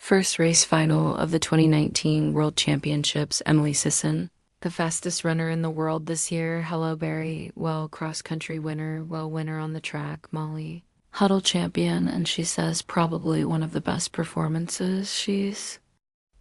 First race final of the 2019 World Championships, Emily Sisson. The fastest runner in the world this year, hello Barry, well, cross-country winner, well, winner on the track, Molly. Huddle champion, and she says probably one of the best performances. She's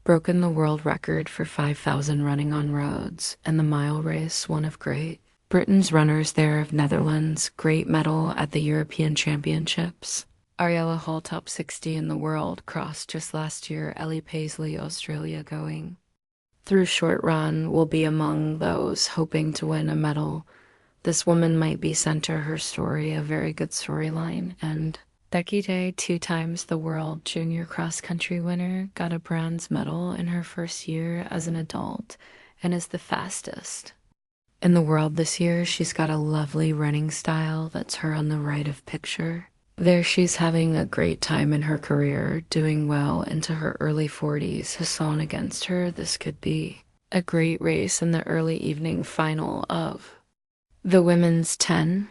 broken the world record for 5,000 running on roads, and the mile race, one of great. Britain's runners there of Netherlands, great medal at the European Championships. Ariella Hall top 60 in the world, crossed just last year, Ellie Paisley, Australia going. Through short run will be among those hoping to win a medal. This woman might be center her story, a very good storyline. And Dekide, 2 times the world junior cross-country winner, got a bronze medal in her first year as an adult and is the fastest in the world this year. She's got a lovely running style. That's her on the right of picture. There she's having a great time in her career, doing well into her early 40s. Hassan against her, this could be a great race in the early evening final of the women's 10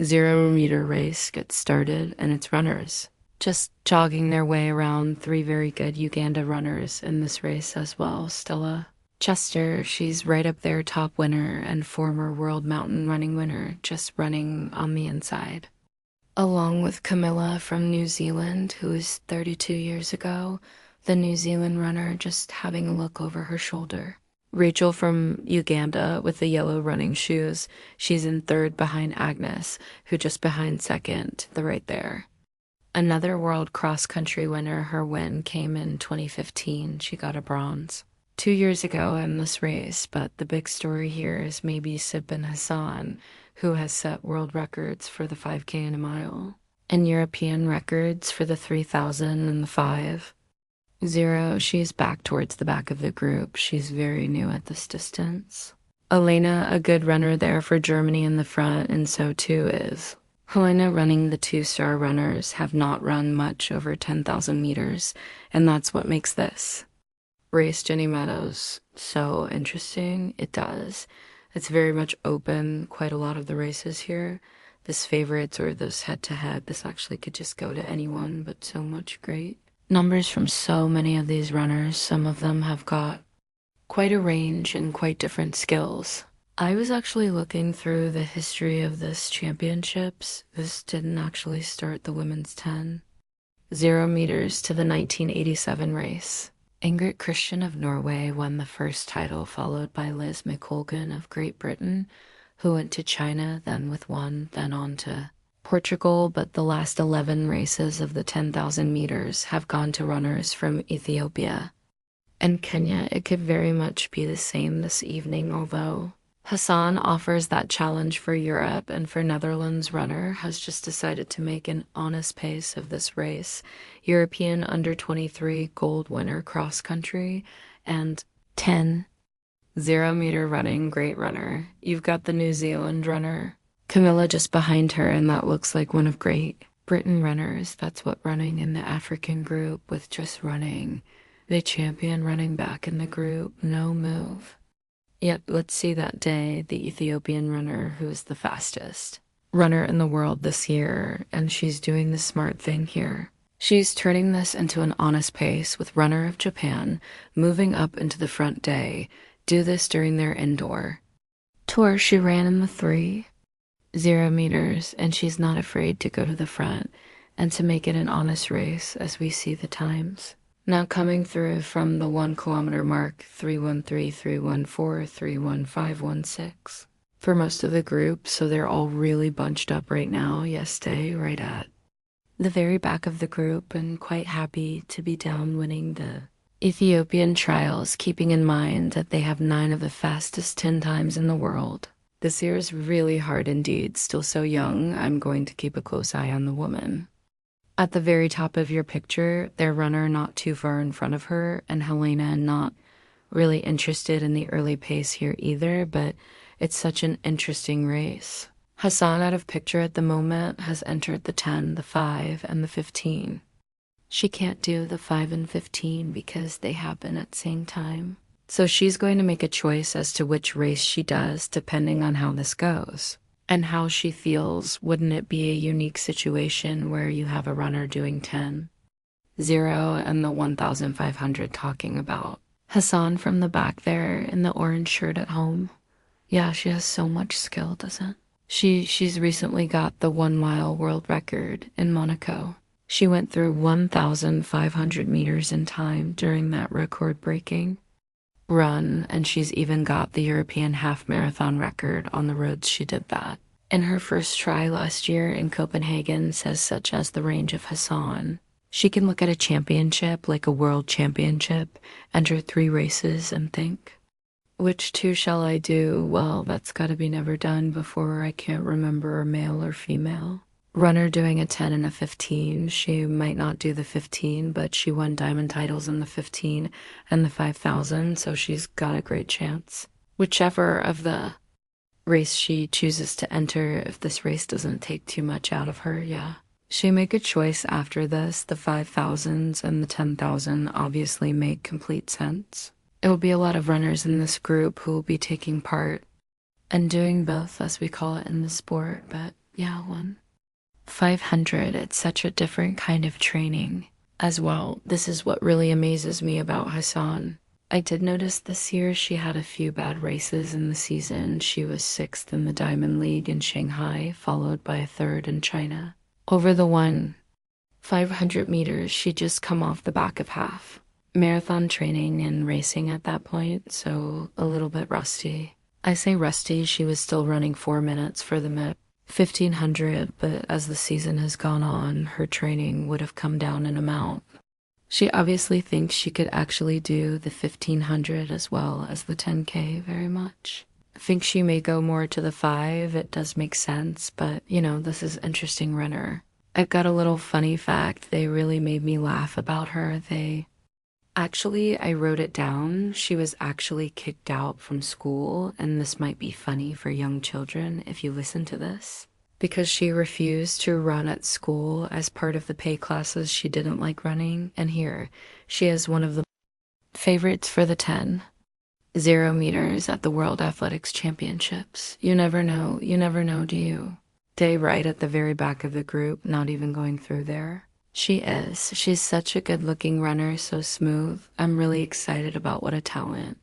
0-meter race gets started, and its runners just jogging their way around. 3 very good Uganda runners in this race as well. Stella Chester, she's right up there, top winner and former world mountain running winner, just running on the inside. Along with Camilla from New Zealand, who is 32 years ago, the New Zealand runner just having a look over her shoulder. Rachel from Uganda with the yellow running shoes, she's in third behind Agnes, who just behind second, the right there. Another world cross-country winner, her win came in 2015, she got a bronze. 2 years ago in this race, but the big story here is maybe Sibin Hassan, who has set world records for the 5K and a mile, and European records for the 3,000 and the 5.0. She's back towards the back of the group. She's very new at this distance. Elena, a good runner there for Germany in the front, and so too is Helena. Running the 2-star runners have not run much over 10,000 meters, and that's what makes this race, Jenny Meadows, so interesting. It does. It's very much open, quite a lot of the races here. This favorites or this head-to-head, this actually could just go to anyone, but so much great numbers from so many of these runners. Some of them have got quite a range and quite different skills. I was actually looking through the history of this championships. This didn't actually start the women's 10 0 meters to the 1987 race. Ingrid Christian of Norway won the first title, followed by Liz McColgan of Great Britain, who went to China, then with one, then on to Portugal, but the last 11 races of the 10,000 meters have gone to runners from Ethiopia and Kenya. It could very much be the same this evening, although Hassan offers that challenge for Europe, and for Netherlands runner has just decided to make an honest pace of this race. European under-23 gold winner cross-country and 10 0-meter running, great runner. You've got the New Zealand runner, Camilla, just behind her, and that looks like one of Great Britain runners. That's what running in the African group with just running. The champion running back in the group, no move. Yep, let's see that day, the Ethiopian runner who is the fastest runner in the world this year, and she's doing the smart thing here. She's turning this into an honest pace with runner of Japan moving up into the front day. Do this during their indoor tour. She ran in the 3 0 meters, and she's not afraid to go to the front and to make it an honest race as we see the times. Now coming through from the 1 kilometer mark, 3:13, 3:14, 3:15:16 for most of the group, so they're all really bunched up right now. Yes, stay right at the very back of the group and quite happy to be down winning the Ethiopian trials, keeping in mind that they have 9 of the fastest 10 times in the world. This year is really hard indeed, still so young. I'm going to keep a close eye on the woman. At the very top of your picture, their runner not too far in front of her, and Helena not really interested in the early pace here either, but it's such an interesting race. Hassan, out of picture at the moment, has entered the 10, the 5, and the 15. She can't do the 5 and 15 because they happen at the same time. So she's going to make a choice as to which race she does depending on how this goes and how she feels. Wouldn't it be a unique situation where you have a runner doing 10 0 and the 1,500 talking about. Hassan from the back there in the orange shirt at home. Yeah, she has so much skill, doesn't she's recently got the 1 mile world record in Monaco. She went through 1,500 meters in time during that record-breaking run, and she's even got the European half marathon record on the roads she did that. In her first try last year in Copenhagen says such as the range of Hassan. She can look at a championship like a world championship, enter 3 races and think, which 2 shall I do? Well, that's gotta be never done before. I can't remember male or female. Runner doing a 10 and a 15. She might not do the 15, but she won diamond titles in the 15 and the 5,000, so she's got a great chance. Whichever of the race she chooses to enter, if this race doesn't take too much out of her, yeah. She make a choice after this. The 5,000s and the 10,000 obviously make complete sense. It will be a lot of runners in this group who will be taking part and doing both, as we call it in the sport, but yeah, 500, it's such a different kind of training as well. This is what really amazes me about Hassan. I did notice this year she had a few bad races in the season. She was 6th in the Diamond League in Shanghai, followed by a 3rd in China. Over the 500 meters, she'd just come off the back of half. Marathon training and racing at that point, so a little bit rusty. I say rusty, she was still running 4 minutes for the 1,500, but as the season has gone on, her training would have come down in amount. She obviously thinks she could actually do the 1,500 as well as the 10K very much. I think she may go more to the 5, it does make sense, but you know, this is interesting runner. I've got a little funny fact, they really made me laugh about her. Actually, I wrote it down. She was actually kicked out from school, and this might be funny for young children if you listen to this, because she refused to run at school as part of the pay classes she didn't like running, and here, she is one of the favorites for the 10,000 meters at the World Athletics Championships. You never know, do you? Day right at the very back of the group, not even going through there. She's such a good-looking runner, so smooth. I'm really excited about what a talent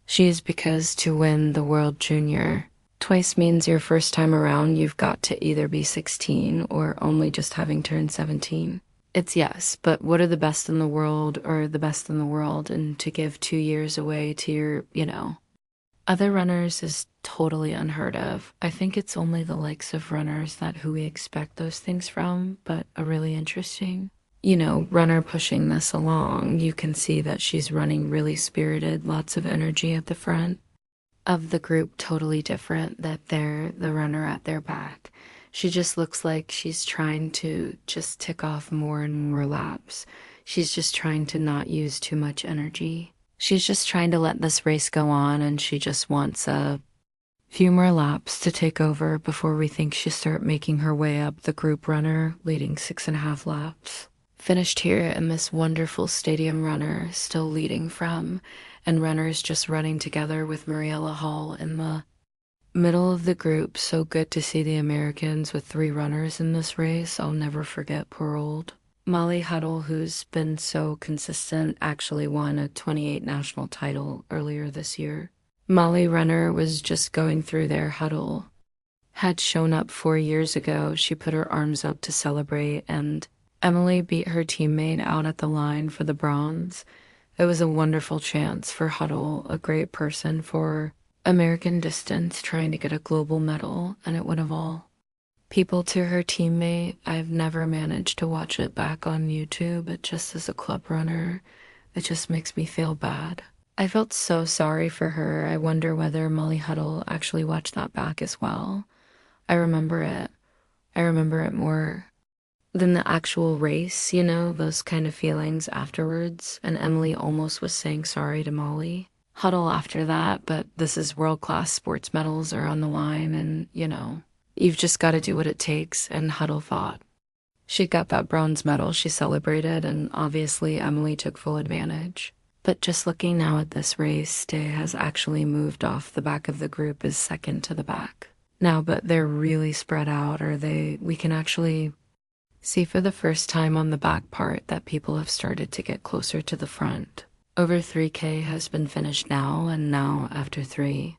she is, because to win the World Junior twice means your first time around you've got to either be 16 or only just having turned 17. It's yes, but what are the best in the world or the best in the world, and to give 2 years away to your, other runners is totally unheard of. I think it's only the likes of runners who we expect those things from, but a really interesting, runner pushing this along. You can see that she's running really spirited, lots of energy at the front of the group, totally different that they're the runner at their back. She just looks like she's trying to just tick off more and more laps. She's just trying to not use too much energy. She's just trying to let this race go on, and she just wants a few more laps to take over before we think she'll start making her way up the group runner, leading 6.5 laps. Finished here in this wonderful stadium, runner still leading from, and runners just running together with Mariella Hall in the middle of the group. So good to see the Americans with 3 runners in this race. I'll never forget poor old Molly Huddle, who's been so consistent, actually won a 28 national title earlier this year. Molly runner was just going through there. Huddle had shown up 4 years ago. She put her arms up to celebrate, and Emily beat her teammate out at the line for the bronze. It was a wonderful chance for Huddle, a great person for American distance, trying to get a global medal, and it would have all people to her teammate. I've never managed to watch it back on YouTube, but just as a club runner, it just makes me feel bad. I felt so sorry for her. I wonder whether Molly Huddle actually watched that back as well. I remember it. I remember it more than the actual race, those kind of feelings afterwards. And Emily almost was saying sorry to Molly Huddle after that, but this is world-class. Sports medals are on the line, and, you've just got to do what it takes, and Huddle thought she got that bronze medal. She celebrated, and obviously Emily took full advantage. But just looking now at this race, Day has actually moved off the back of the group, is second to the back now, but they're really spread out, we can actually See for the first time on the back part that people have started to get closer to the front. Over 3K has been finished now, and now after 3.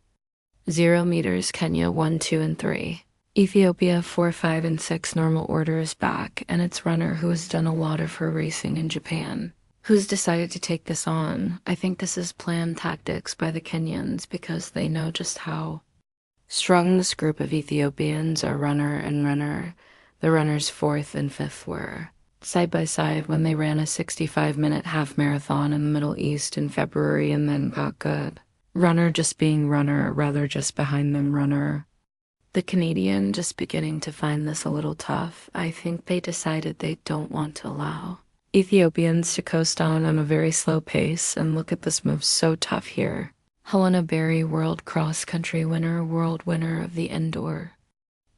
0 meters, Kenya 1, 2, and 3. Ethiopia 4, 5, and 6 normal order is back, and its runner who has done a lot of her racing in Japan. Who's decided to take this on? I think this is planned tactics by the Kenyans because they know just how strong this group of Ethiopians are runner and runner. The runners 4th and 5th were side by side when they ran a 65-minute half marathon in the Middle East in February and then got good. Runner just being runner, rather just behind them runner. The Canadian just beginning to find this a little tough. I think they decided they don't want to allow Ethiopians to coast on a very slow pace, and look at this move, so tough here. Helena Berry, world cross-country winner, world winner of the indoor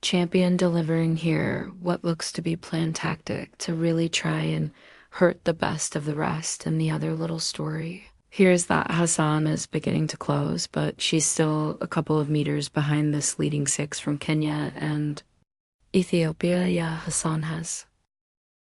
champion, delivering here what looks to be planned tactic to really try and hurt the best of the rest. And the other little story here's that Hassan is beginning to close, but she's still a couple of meters behind this leading 6 from Kenya and Ethiopia. Yeah, Hassan has